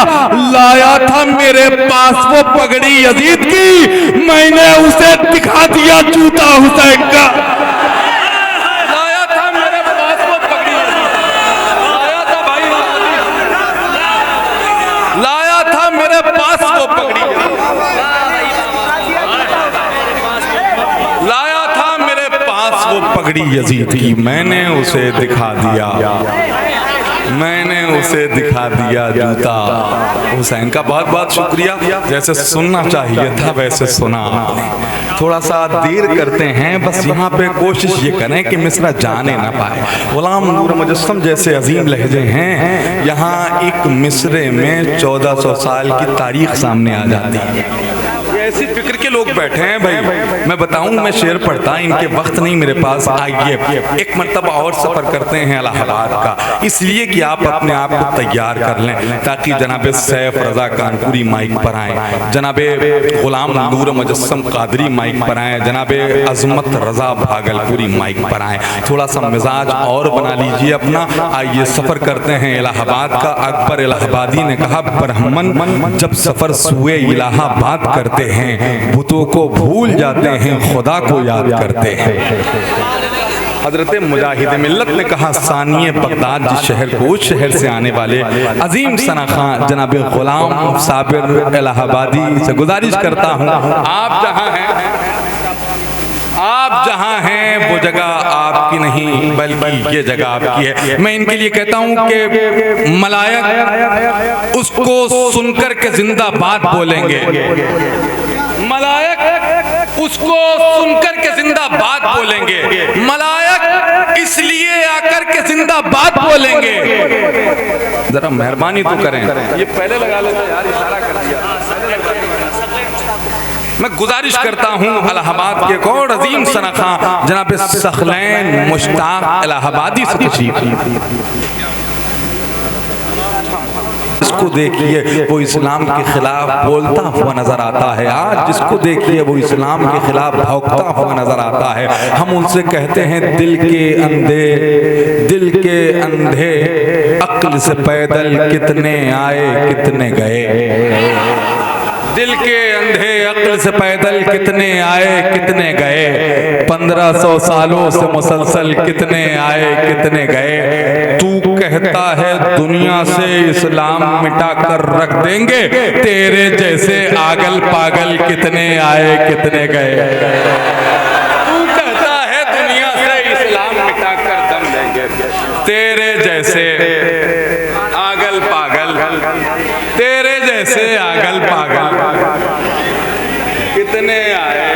लाया था मेरे पास वो पगड़ी यजीद की, मैंने उसे दिखा दिया जूता हुसैन का। लाया था मेरे पास वो पगड़ी, लाया था भाई, लाया था मेरे पास वो पगड़ी, लाया था मेरे पास वो पगड़ी यजीद की, मैंने उसे दिखा दिया, मैंने उसे दिखा दिया जूता हुसैन का। बहुत बहुत शुक्रिया। जैसे सुनना चाहिए था वैसे सुना आपने, थोड़ा सा देर करते हैं बस यहाँ पे कोशिश ये करें कि मिसरा जाने ना पाए। गुलाम नूर मुजस्सम जैसे अजीम लहजे हैं, यहाँ एक मिसरे में 1400 साल की तारीख सामने आ जाती है। ऐसी फिक्र के लोग बैठे हैं भाई, मैं बताऊं मैं शेर पढ़ता, इनके वक्त नहीं मेरे पास। आइए एक मर्तबा और सफर करते हैं इलाहाबाद का, इसलिए कि आप अपने आप को तैयार कर लें ताकि जनाबे सैफ रजा कानपुरी माइक पर आए, जनाबे गुलाम नूर मुजस्सम कादरी माइक पर आए, जनाबे अजमत रजा भागलपुरी माइक पर आए। थोड़ा सा मिजाज और बना लीजिए अपना। आइए सफर करते हैं इलाहाबाद का। अकबर इलाहाबादी ने कहा, ब्राह्मण जब सफर सुए इलाहाबाद करते हैं, बुतों को भूल जाते हैं, खुदा को याद करते हैं। हजरत मुजाहिद मिल्लत ने कहा, सानिए बगदाद जिस शहर को, उस शहर से आने वाले अजीम सना खां जनाब गुलाम साबिर इलाहाबादी से गुजारिश करता हूँ, आप जहाँ हैं आप जहां हैं वो जगह आपकी नहीं बल्कि ये जगह आपकी है। मैं इनके लिए कहता हूं कि मलायक उसको सुनकर के जिंदाबाद बोलेंगे, मलायक उसको सुनकर के जिंदाबाद बोलेंगे, मलायक इसलिए आकर के जिंदाबाद बोलेंगे। जरा मेहरबानी तो करें, ये पहले लगा लेते यार, इशारा कर दिया। मैं गुजारिश करता हूँ इलाहाबाद के एक और अजीम सनखा जनाब सखलैन मुश्ताक इलाहाबादी से तशरीफ, जिसको देखिए वो इस्लाम के खिलाफ बोलता हुआ नजर आता है। आज जिसको देखिए वो इस्लाम के खिलाफ भौंकता हुआ नजर आता है। हम उनसे कहते हैं दिल के अंधे अक्ल से पैदल कितने आए कितने गए। दिल के अंधे अक्ल से पैदल कितने आए कितने गए। 1500 सालों से मुसलसल कितने आए कितने गए। तू कहता है दुनिया से इस्लाम मिटा कर रख देंगे, तेरे जैसे आगल पागल कितने आए कितने गए। तू कहता है दुनिया से इस्लाम मिटा कर दम लेंगे, तेरे जैसे आगल पागल, तेरे जैसे आगल पागल कितने आए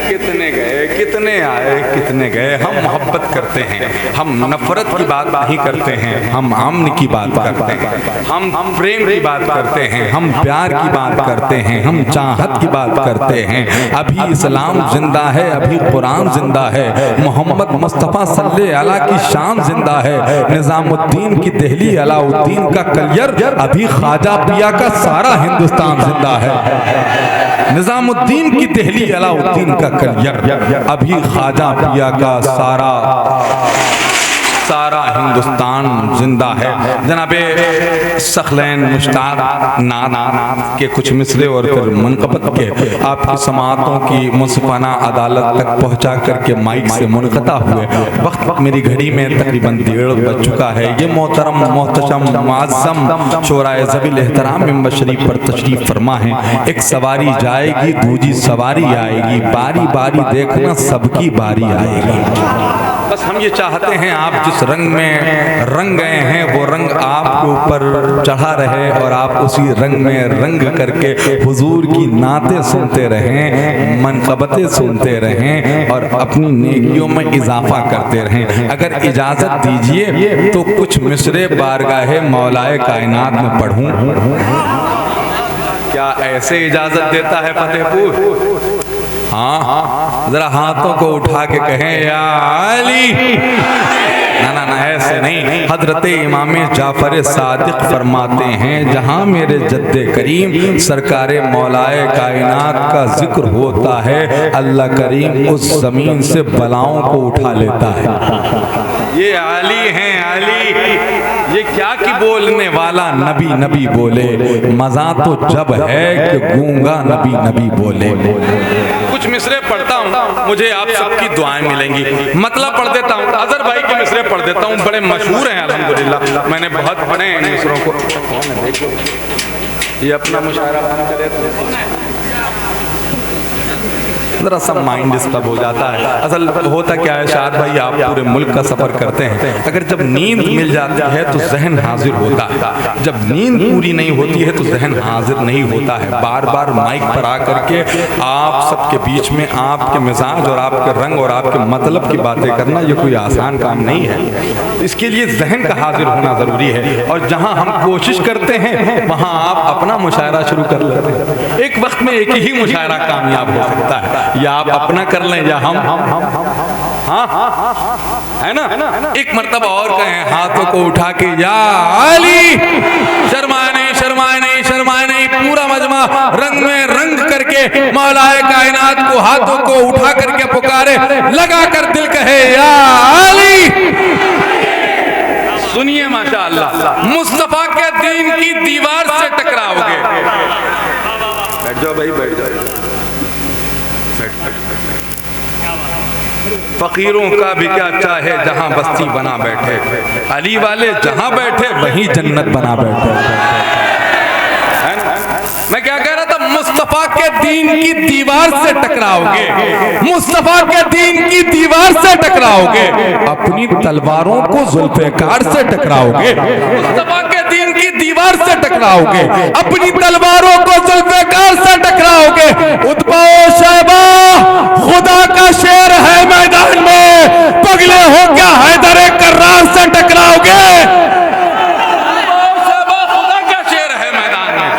कितने गए, कितने आए कितने गए। हम मोहब्बत करते हैं, हम नफरत की बात नहीं करते हैं, हम अमन की बात करते हैं, हम प्रेम की बात करते हैं, हम प्यार की बात करते हैं, हम चाहत की बात करते हैं। अभी इस्लाम जिंदा है, अभी कुरान जिंदा है, मोहम्मद मुस्तफ़ा सल्लल्लाहु अलैहि की शान जिंदा है, निज़ामुद्दीन की दहली अलाउद्दीन का कलियर, अभी ख्वाजा पिया का सारा हिंदुस्तान जिंदा है। निज़ामुद्दीन की दहली अलाउद्दीन का कलियर, अभी ख्वाजा पिया का सारा हिंदुस्तान जिंदा है। जनाबे सखलैन मुश्ताक नात के कुछ मिसरे और फिर मुनक़बत के आपकी समातों की मुंसिफाना अदालत तक पहुंचा करके माइक से मुनक़ता हुए वक्त मेरी घड़ी में तकरीबन 1:30 बज चुका है। ये मोहतरम मोहतशम मुअज़्ज़म शोराए ज़वील एहतराम मिंबर शरीफ पर तशरीफ फरमा है। एक सवारी जाएगी दूजी सवारी आएगी, बारी बारी देखना सबकी बारी आएगी। बस हम ये चाहते हैं आप जिस रंग में रंग गए हैं वो रंग आपके ऊपर चढ़ा रहे और आप उसी रंग में रंग करके हुजूर की नातें सुनते रहें, मनक़बतें सुनते रहें और अपनी नेकियों में इजाफा करते रहें। अगर इजाज़त दीजिए तो कुछ मिसरे बारगाहे मौलाए कायनात में पढ़ूं। क्या ऐसे इजाज़त देता है फतेहपुर? हाँ, जरा हाथों को उठा के कहें या अली। ना ऐसे नहीं। हजरत इमाम जाफर सादिक फरमाते हैं जहां मेरे जद्दे करीम सरकारे मौलाए कायनात का जिक्र होता है, अल्लाह करीम उस जमीन से बलाओं को उठा लेता है। ये अली हैं, अली। ये क्या कि बोलने वाला नबी नबी बोले, मजा तो जब है कि गूंगा नबी नबी बोले। कुछ मिसरे पढ़ता हूँ, मुझे आप सबकी दुआएं मिलेंगी। मतलब पढ़ देता हूँ, अजहर भाई के मिसरे पढ़ देता हूँ, बड़े मशहूर हैं अल्हम्दुलिल्लाह। मैंने बहुत पढ़े हैं इन मिसरों को। ये अपना मुशायरा बना करे जरा सब माइंड डिस्टर्ब हो जाता है। असल होता क्या है शाद भाई, आप पूरे मुल्क का सफर करते हैं, अगर जब नींद मिल जाती है तो जहन हाजिर होता है, जब नींद पूरी नहीं होती है तो जहन हाजिर नहीं होता है। बार बार माइक पर आकर के आप सबके बीच में आपके मिजाज और आपके रंग और आपके मतलब की बातें करना ये कोई आसान काम नहीं है। इसके लिए जहन का हाजिर होना जरूरी है और जहां हम कोशिश करते हैं वहां आप अपना मुशायरा शुरू कर लेते हैं। एक वक्त में एक ही मुशायरा कामयाब हो सकता है, या आप अपना कर लें या हम है ना। एक मर्तबा और कहें हाथों को उठा के या अली। शर्माए नहीं, शर्माए नहीं, शर्माए नहीं। पूरा मजमा रंग में रंग करके मौलाए कायनात को हाथों को उठा करके पुकारे, लगा कर दिल कहे या अली। सुनिए माशाअल्लाह, मुस्तफा के दीन की दीवार से टकराओगे। बैठ जाओ भाई, बैठ जाओ। फकीरों का भी क्या चाहे जहां बस्ती बना बैठे, अली वाले जहां बैठे वहीं जन्नत बना बैठे। मैं क्या कह रहा था, मुस्तफा मुस्तफा के दीन की दीवार से टकराओगे, मुस्तफा के दीन की दीवार से टकराओगे, अपनी तलवारों को जुल्फिकार से टकराओगे, मुस्तफा के दीन की दीवार से टकराओगे, अपनी तलवारों को जुल्फिकार से टकराओगे। उतबाओ शैबा खुदा का शेर है मैदान में, पगले हो क्या हैदर कर्रार से टकराओगे। खुदा का शेर है मैदान में।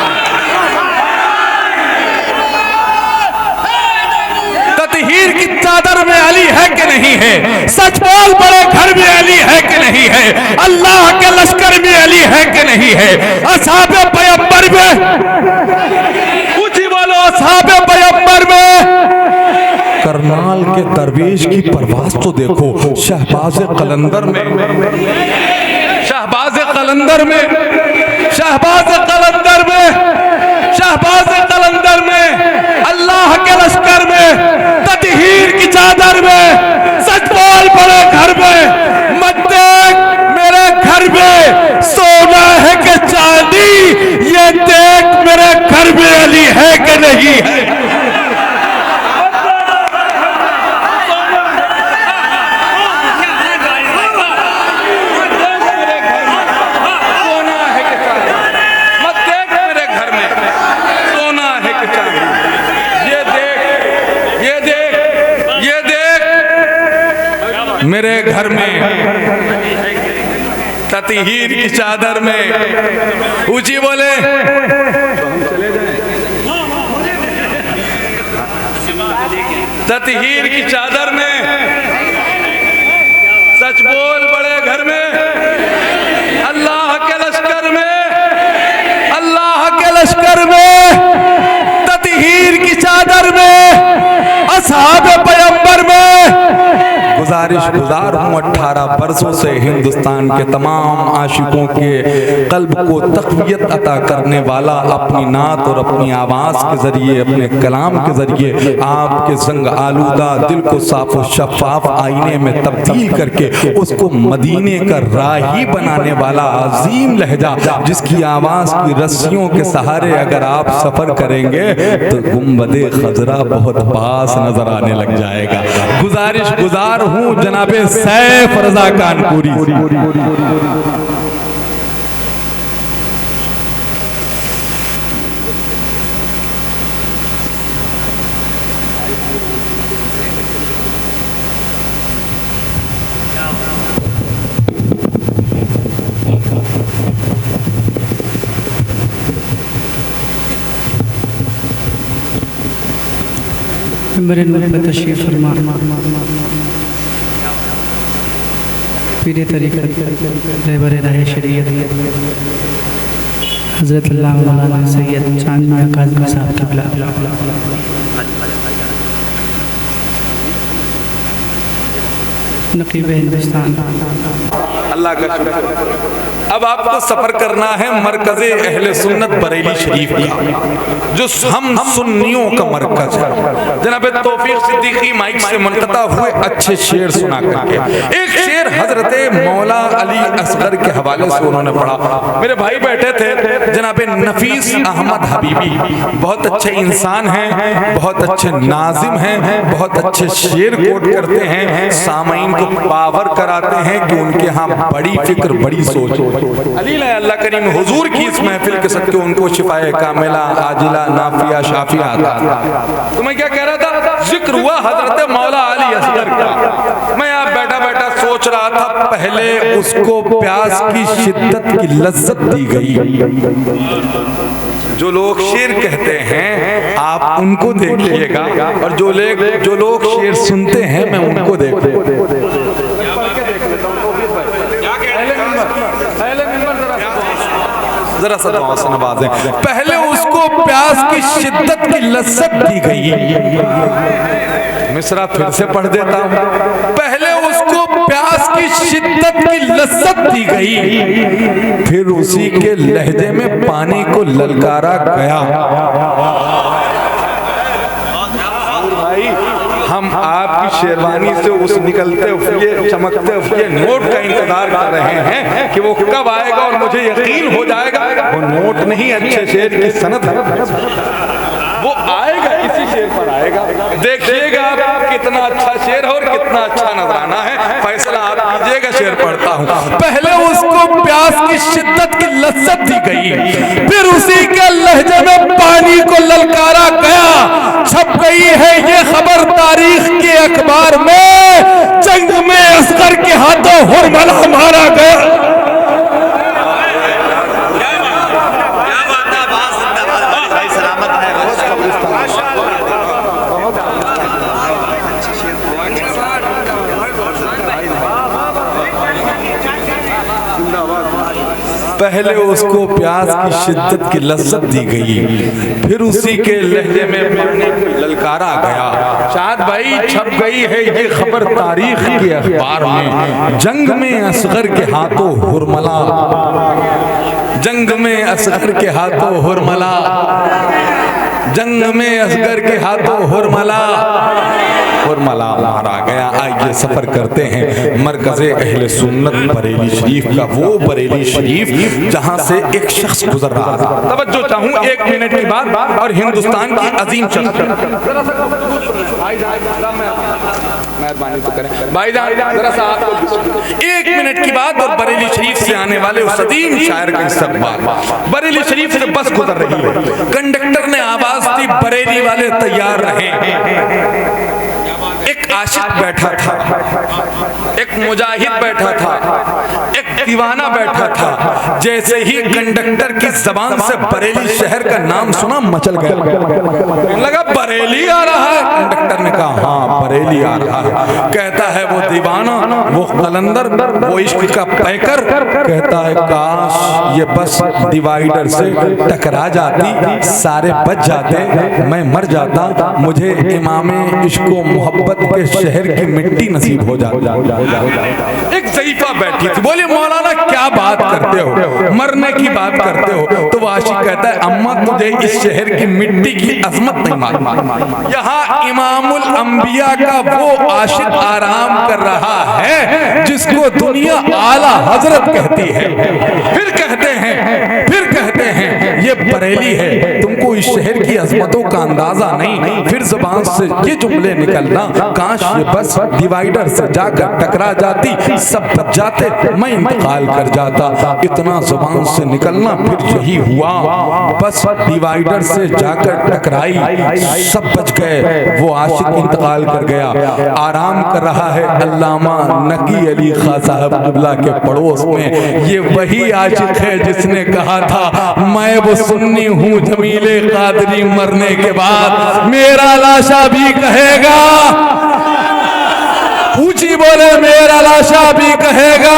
ततहीर की चादर में अली है कि नहीं है, सच बोल बड़े घर में अली है कि नहीं है, अल्लाह के लश्कर में अली है कि नहीं है, असहाबे पैगंबर में ऊंची बोलो, असहाबे पैगंबर में। करनाल के दरवेश की परवाज तो देखो, शहबाज कलंदर में, शहबाज कलंदर में, शहबाज कलंदर में, शहबाज कलंदर में, अल्लाह के लश्कर में, ततहीर की चादर में, सच बोल बड़े घर में, मत देख मेरे घर में सोना है कि चांदी, ये देख मेरे घर में अली है कि नहीं है। मेरे घर में ततहीर की चादर में, ऊंची बोले, ततहीर की चादर में, सच बोल बड़े घर में, अल्लाह के लश्कर में, अल्लाह के लश्कर में, ततहीर की चादर में, असहाबे पैगंबर में। गुजारिश गुजार हूँ 18 बरसों से हिंदुस्तान के तमाम आशिकों के कल्ब को तक़वियत अता करने वाला, अपनी नात और अपनी आवाज़ के ज़रिए, अपने कलाम के ज़रिए आपके जंग आलूदा दिल को साफ और शफाफ आईने में तब्दील करके उसको मदीने का राही बनाने वाला अजीम लहजा, जिसकी आवाज़ की रस्सियों के सहारे अगर आप सफ़र करेंगे तो गुंबदे खजरा बहुत पास नजर आने लग जाएगा। गुजारिश गुजार हूँ जनाबे सैफ रजा कानपुरी। मेरे नूर तशरीफ फरमा, पीरे तरीक़त रहबर राह शरीयत हज़रत अल्लामा मौलाना सैयद चांद मियां काज़मी साहब क़िबला, नक़ीब हिंदुस्तान। अल्लाह का शुक्र। अब आपको सफर करना है मरकज़े अहले सुन्नत बरेली शरीफ का, जो हम सुन्नियों का मरकज है। जनाब तौफीक सिद्दीकी माइक से मुनक़ता हुए अच्छे शेर सुना करके, एक शेर हजरत मौला अली असगर के हवाले से उन्होंने पढ़ा। मेरे भाई बैठे थे जनाब नफीस अहमद हबीबी, बहुत अच्छे इंसान हैं, बहुत अच्छे नाजिम हैं, बहुत अच्छे शेर कोट करते हैं, सामाइन को पावर कराते हैं कि उनके यहाँ बड़ी फिक्र बड़ी सोच। अली अल्लाह करीम हुजूर की इस महफिल के सदके उनको शिफाए कामिला आजिला नाफिया शाफिया आता। तो मैं क्या कह रहा था, जिक्र हुआ हजरत मौला अली असगर का। मैं आप बैठा बैठा सोच रहा था, पहले उसको प्यास की शिद्दत की लज्जत दी गई। जो लोग शेर कहते हैं आप उनको देखिएगा, और जो लोग शेर सुनते हैं मैं उनको देखूं। जरा सा दुआ से नवाजें। पहले उसको प्यास की शिद्दत की लज्जत दी गई। मिसरा फिर से पढ़ देता हूं। पहले उसको प्यास की शिद्दत की लज्जत दी गई, फिर उसी के लहजे में पानी को ललकारा गया। हम आपकी शेरवानी से उस निकलते हुए चमकते हुए नोट का इंतजार कर रहे हैं कि वो कब आएगा और मुझे यकीन हो जाएगा वो नोट नहीं अच्छे शेर की सनद है। वो आएगा इसी शेर पर आएगा। देखिएगा कितना अच्छा शेर है और कितना अच्छा नजराना है। फैसला आप कीजिएगा। शेर पढ़ता हूँ। पहले उसको प्यास की शिद्दत की लज्जत दी गई, फिर उसी के लहजे में पानी को ललकारा गया। छप गई है ये खबर तारीख के अखबार में, जंग में असगर के हाथों हुरमला मारा गया। पहले उसको प्यास की शिद्दत की लज्जत दी गई, फिर उसी के लहजे में पानी को ललकारा गया। शाद भाई छप गई है ये खबर तारीख के अखबार में, जंग में असगर के हाथों हुरमला, जंग में असगर के हाथों हुरमला, जंग में असगर के हाथों हुरमला मारा गया। आइए सफर करते हैं मरकज़े अहले सुन्नत बरेली शरीफ का, वो बरेली शरीफ जहां से एक शख्स गुजर रहा था। तवज्जो चाहूं 1 मिनट की बात और हिंदुस्तान की अजीम शख्सियत। मेहरबानी तो करें भाईजान, जरा सा आपको 1 मिनट की बात और बरेली शरीफ से आने वाले उस अजीम शायर का इस्तकबाल। बरेली शरीफ से बस गुजर रही है, कंडक्टर ने आवाज दी बरेली वाले तैयार रहे। एक आशिक बैठा था, एक मुजाहिद बैठा था, एक दीवाना बैठा था। जैसे ही कंडक्टर की जबान से बरेली शहर का नाम सुना मचल गया। लगा बरेली आ रहा है। कंडक्टर ने कहा हाँ बरेली आ रहा है। कहता है वो दीवाना, वो कलंदर, वो इश्क का पैकर, कहता है काश ये बस डिवाइडर से टकरा जाती, सारे बच जाते, मैं मर जाता, मुझे इमामे इश्क व मोहब्बत के शहर की मिट्टी नसीब हो जाती। एक ज़ईफ़ा बैठी थी, बोले मौलाना क्या बात करते हो, मरने की बात करते हो। तो वो आशिक कहता है अम्मा तुझे इस शहर की मिट्टी की अजमत नहीं मालूम। यहाँ इमामुल अंबिया का वो आशिक आराम कर रहा है जिसको दुनिया आला हजरत कहती है। फिर कहते हैं ये बरेली है, तुमको इस शहर की अजमतों का अंदाजा नहीं। फिर जुबान से ये जुमले निकलना, काश ये बस डिवाइडर से जाकर टकरा जाती, सब बच जाते, मैं इंतकाल कर जाता। इतना जुबान से निकलना, फिर यही हुआ, बस डिवाइडर से जाकर टकराई, सब बच गए। वो आशिक इंतकाल कर गया। आराम कर रहा है अल्लामा नकी अली खां साहब क़िबला के पड़ोस में। ये वही आशिक है जिसने कहा था मैं वो सुन्नी हूँ जमीले कादरी, मरने के बाद मेरा लाशा भी कहेगा, ऊंची बोले मेरा लाशा भी कहेगा।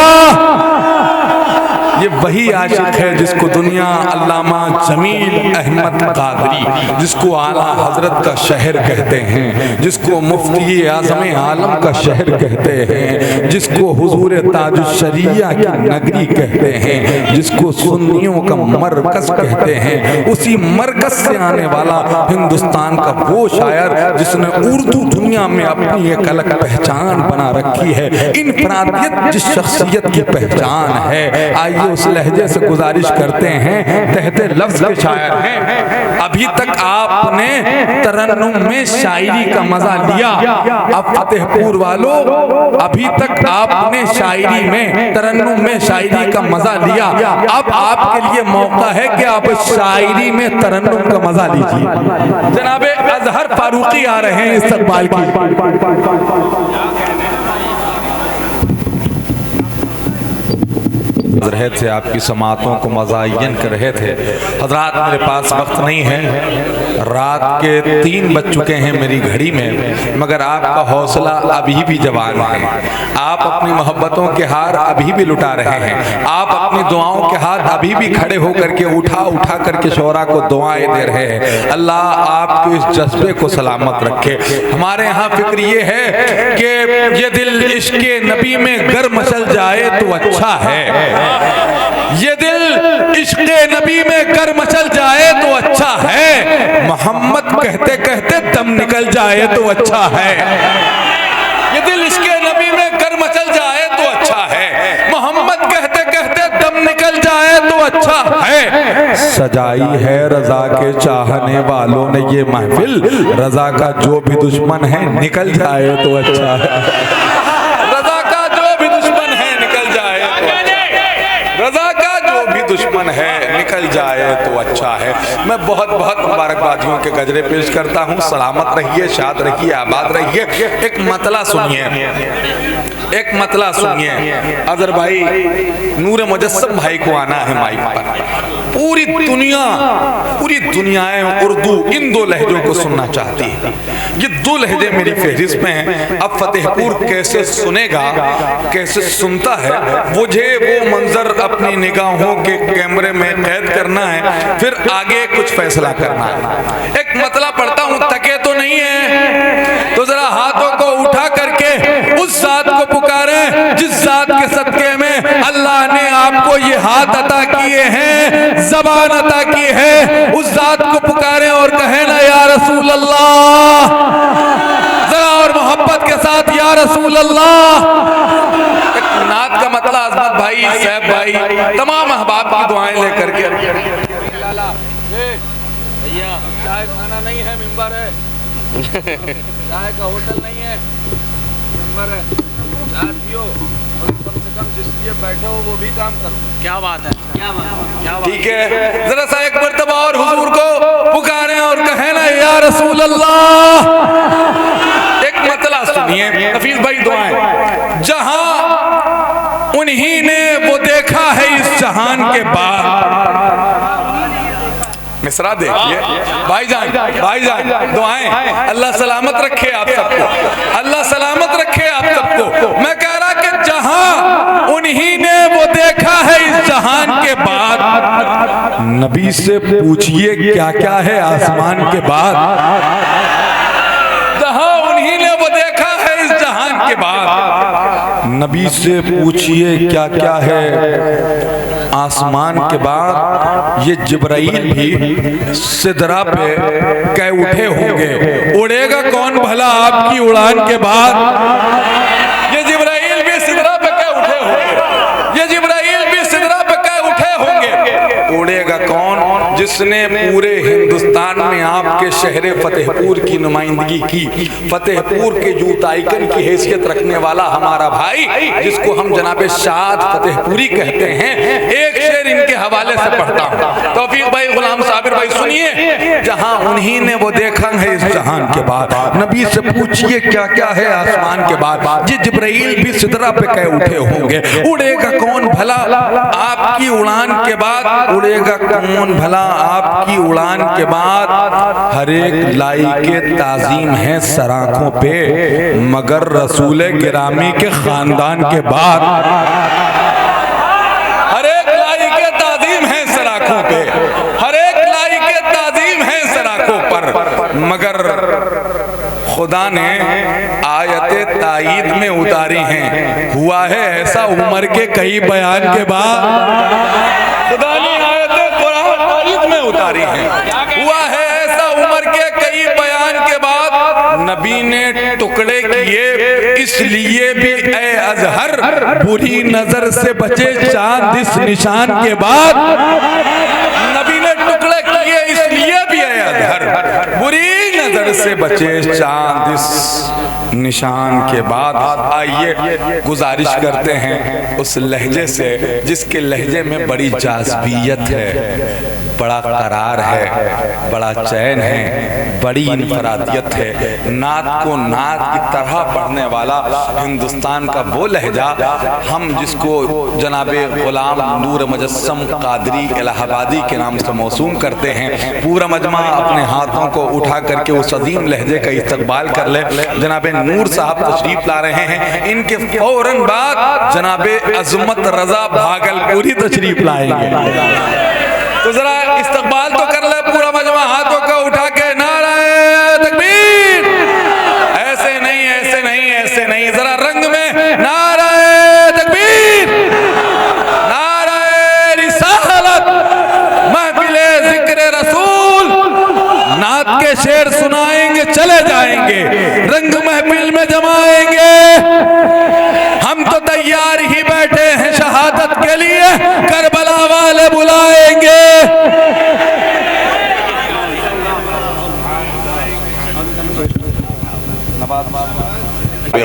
ये वही आशिक है जिसको दुनिया अल्लामा जमील अहमद कादरी, जिसको आला हजरत का शहर कहते हैं, जिसको मुफ्ती आज़म आलम का शहर कहते हैं, जिसको हुजूर ताजुश्शरिया की नगरी कहते हैं, जिसको सुन्नियों का मरकज कहते हैं। उसी मरकज से आने वाला हिंदुस्तान का वो शायर जिसने उर्दू दुनिया में अपनी एक अलग पहचान बना रखी है, इनफरादियत जिस शख्सियत की पहचान है। आइए उस लहजे से गुजारिश करते हैं, कहते लफ्ज के शायर हैं। अभी तक आपने तरन्नुम में शायरी का मजा लिया, अब फतेहपुर वालों अभी तक आपने शायरी में तरन्नुम में शायरी का मजा लिया। अब आपके लिए मौका है कि आप शायरी में तरन्नुम का मजा लीजिए। जनाबे अजहर फारूकी आ रहे हैं इस्तकबाल की। रहे थे आपकी समातों को मज़ायन कर रहे थे। हजरात मेरे पास वक्त नहीं है, रात के 3 बज चुके हैं मेरी घड़ी में, मगर आपका हौसला अभी भी जवान है। आप अपनी मोहब्बतों के हार अभी भी लुटा रहे हैं, आप अपनी दुआओं के हाथ अभी भी खड़े होकर के उठा उठा करके शोरा को दुआएं दे रहे हैं। अल्लाह आपके इस जज्बे को सलामत रखे। हमारे यहाँ फिक्र ये है कि ये दिल इश्क़े नबी में गर मचल जाए तो अच्छा है, ये दिल इश्क़े नबी में गर मचल जाए तो अच्छा है, मोहम्मद कहते कहते दम निकल जाए तो अच्छा है। ये दिल इश्क़े नबी में गर मचल जाए तो अच्छा है, मोहम्मद कहते कहते दम निकल जाए तो अच्छा है। सजाई है रजा के चाहने वालों ने ये महफिल, रजा का जो भी दुश्मन है निकल जाए तो अच्छा है। रजा का जो भी दुश्मन है निकल जाए तो, रजा का जो भी दुश्मन है निकल जाए तो अच्छा है। मैं बहुत बहुत मुबारकबादियों के गजरे पेश करता हूँ। सलामत रहिए, शाद रहिए, आबाद रहिए। एक मतला सुनिए, एक मतला सुनिए। अजहर भाई, नूर मुजस्सम भाई को आना है माइक पर। पूरी दुनियाएं उर्दू इन दो लहजों को सुनना चाहती है। ये दो लहजे मेरी फहरिस्त में हैं। अब फतेहपुर कैसे सुनेगा, कैसे सुनता है, मुझे वो मंजर अपनी निगाहों के कैमरे में कैद करना है, फिर आगे कुछ फैसला करना है। एक मतला पढ़ता हूँ, तके तो नहीं है तो जरा हाथों को उठा करके उस जात को पुकारें जिस जात के सदके में अल्लाह ने आपको ये हाथ अता किए हैं, ज़बान अता की है। उस जात को पुकारें और कहें ना या रसूल अल्लाह, जरा और मोहब्बत के साथ या रसूल अल्लाह। एक नात का मतलब अजमत भाई, सैफ भाई, तमाम अहबाब की दुआएं लेकर के। भैया चाय खाना नहीं है, मिंबर है। चाय का होटल नहीं है, मिंबर है। चाय पियो और कम से कम जिस लिए बैठे हो वो भी काम करो। क्या बात है, क्या बात, ठीक है। जरा सा एक मर्तबा और हुजूर को पुकारें और कहें ना या रसूल अल्लाह। एक मतला सुनिए हफीज भाई, दुआएं। जहां उन्हीं ने वो देखा है इस जहान के बाद। मिसरा देखिए भाईजान, भाईजान दुआएं। अल्लाह सलामत रखे आप सबको, अल्लाह सलामत रखे आप सबको। मैं कह रहा कि जहां उन्हीं ने वो देखा है इस जहान के बाद, नबी से पूछिए क्या क्या है आसमान के बाद। जहां उन्हीं ने वो देखा है इस जहान के बाद, नबी से पूछिए क्या क्या है आसमान के बाद। ये जिब्राइल भी सिदरा पे कह उठे होंगे, उड़ेगा कौन भला आपकी उड़ान के बाद। ये जिब्राइल भी सिदरा पे कह उठे होंगे, ये जिब्राइल भी सिदरा पे कह उठे होंगे, उड़ेगा कौन जिसने पूरे हिंदुस्तान में आपके शहर फतेहपुर की नुमाइंदगी की। फतेहपुर के यूथ आइकन की हैसियत रखने वाला हमारा भाई, जिसको हम जनाबे शाद फतेहपुरी कहते हैं। एक शेर इनके हवाले से पढ़ता हूँ। तौफीक भाई, गुलाम साबिर भाई सुनिए। जहां उन्हीं ने वो देखा है इस जहान के बाद, नबी से पूछिए क्या क्या है आसमान के बाद। ये जिब्राइल भी सिदरा पे कह उठे होंगे, उड़ेगा कौन भला आपकी उड़ान के बाद, उड़ेगा कौन भला आपकी उड़ान के बाद। हर एक लाई के ताजीम है सराखों पे, मगर रसूल गिरामी के खानदान के बाद। हर एक लाई के ताजीम है सराखों पे, हर एक लाई के ताजीम है सराखों पर, मगर खुदा ने आयते ताईद में उतारी हैं। हुआ है ऐसा उमर के कई बयान के बाद, खुदा ने आयते कुरान ताईद में उतारी हैं। हुआ है ऐसा उमर के कई बयान के बाद, नबी ने टुकड़े किए इसलिए भी ए अजहर, बुरी नजर से बचे चांद इस निशान के बाद। नबी ने टुकड़े किए इसलिए भी ए अजहर, बुरी नजर से बचे चांद इस निशान के बाद। आइए गुजारिश करते हैं उस लहजे से जिसके लहजे में बड़ी जाज़बियत है, बड़ा करार है, बड़ा चैन है, बड़ी इनफरादियत है। नात को नात की तरह पढ़ने वाला हिंदुस्तान का वो लहजा, हम जिसको जनाबे गुलाम नूर मुजस्सम कादरी इलाहाबादी के नाम से मौसूम करते हैं। पूरा मजमा अपने हाथों को उठा करके उस अजीम लहजे का इस्तकबाल कर ले। जनाबे नूर साहब तशरीफ ला रहे हैं, इनके फौरन बाद जनाबे अजमत रजा भागलपुरी तशरीफ लाएंगे। तो जरा इस्तकबाल तो कर ले पूरा मजमा हाथों को उठा के। नारे तकबीर, ऐसे नहीं, ऐसे नहीं, ऐसे नहीं, जरा रंग में। नारे तकबीर, नारे रिसालत, महफिले जिक्र रसूल। नात के शेर सुनाएंगे, चले जाएंगे, रंग महफिल में जमाएंगे। हम तो तैयार ही बैठे हैं शहादत के लिए, करबला वाले बुलाएंगे।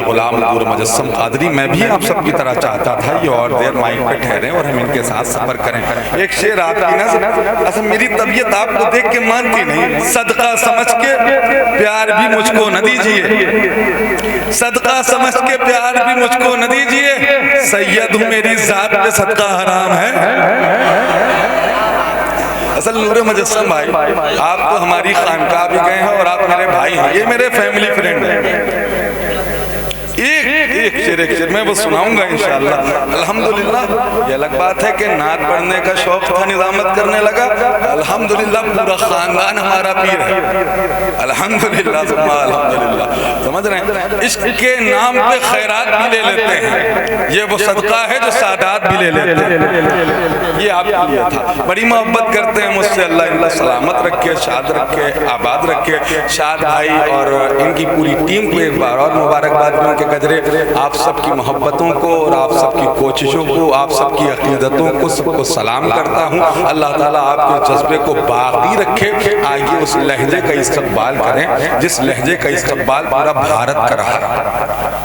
गुलाम नूर मुजस्सम कादरी, मैं भी आप सबकी तरह चाहता था ये और देर माइक पे ठहरे और हम इनके साथ सफर करें। एक शेर आपकी ना, अच्छा मेरी तबीयत आपको देख के मानती नहीं, सदका समझ के प्यार भी मुझको न दीजिए, सदका समझ के प्यार भी मुझको न दीजिए, सैयद हूँ मेरी जात पे सदका हराम है। असल नूर मुजस्सम भाई, आप तो हमारी खानकाह भी गए हैं और आप मेरे भाई हैं, ये मेरे फैमिली फ्रेंड हैं। एक शेर मैं वो सुनाऊंगा इंशाअल्लाह। अल्हम्दुलिल्लाह, ये अलग बात है कि नात पढ़ने का शौक था, निजामत करने लगा। अल्हम्दुलिल्लाह पूरा खानदान हमारा पीर है, अल्हम्दुलिल्लाह अल्हम्दुलिल्लाह। समझ रहे हैं, इश्क के नाम पे खैरात भी ले लेते हैं, ये वो सदका है जो सादात भी ले लेते हैं। ये आपके लिए था, बड़ी मोहब्बत करते हैं मुझसे, अल्लाह इनको सलामत रखे, शाद रखे, आबाद रखे। शाद भाई और इनकी पूरी टीम को एक बार और मुबारकबाद दूं कि गजरे आप सबकी मोहब्बतों को और आप सबकी कोशिशों को, आप सबकी अकीदतों को सबको सलाम करता हूँ। अल्लाह ताला आपके जज्बे को बाकी रखे। आइए उस लहजे का इस्तकबाल करें जिस लहजे का इस्तकबाल पूरा भारत कर रहा है।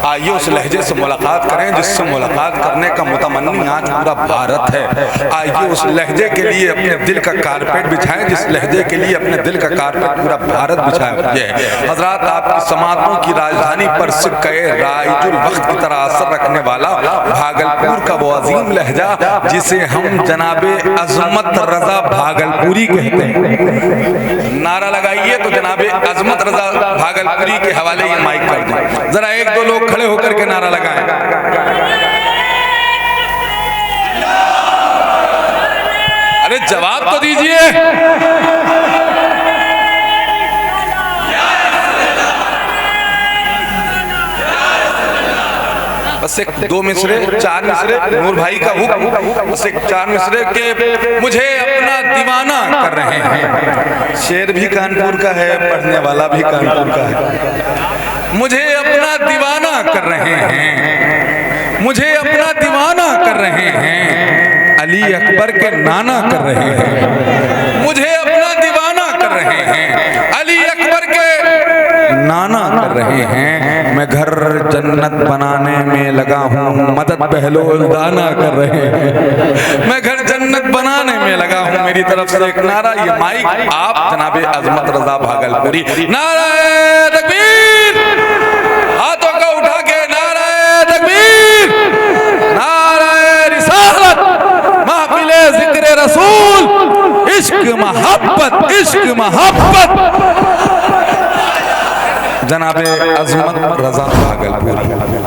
आइए उस लहजे से मुलाकात करें जिससे मुलाकात करने का मुतमन्नी आज पूरा भारत है। आइए उस लहजे के लिए अपने दिल का कारपेट बिछाएं जिस लहजे के लिए अपने दिल का कारपेट पूरा भारत बिछाया है। हजरात, आपकी समातों की राजधानी पर सिक्के राइजुल वक्त की तरह असर रखने वाला भागलपुर का वो अजीम लहजा जिसे हम जनाबे अजमत रजा भागलपुरी कहते हैं। नारा लगाइए तो जनाबे अजमत रजा भागलपुरी के हवाले ये माइक कर दें। जरा एक दो लोग खड़े होकर के नारा लगाएं। अरे जवाब तो दीजिए। बस एक दो मिसरे, चार मिसरे, नूर भाई का हुक्म, बस एक चार मिसरे के मुझे अपना दीवाना कर रहे हैं। शेर भी कानपुर का है, पढ़ने वाला भी कानपुर का है। मुझे अपना दीवाना कर रहे हैं, मुझे अपना दीवाना कर रहे हैं, अली अकबर के नाना कर रहे हैं। मुझे अपना दीवाना कर रहे हैं, अली अकबर के नाना कर रहे हैं। मैं घर जन्नत बनाने में लगा हूँ, मदद बहलोल दाना कर रहे हैं। मैं घर जन्नत बनाने में लगा हूँ। मेरी तरफ से एक नारा, ये माइक आप जनाबे अजमत रजा भागलपुरी, नाराए तकबीर, हाथों को उठा के नाराए तकबीर, नाराए रिसालत, महफिले जिक्र रसूल, इश्क मोहब्बत, इश्क मोहब्बत, जनाबे अजमत रजा भागलपुरी।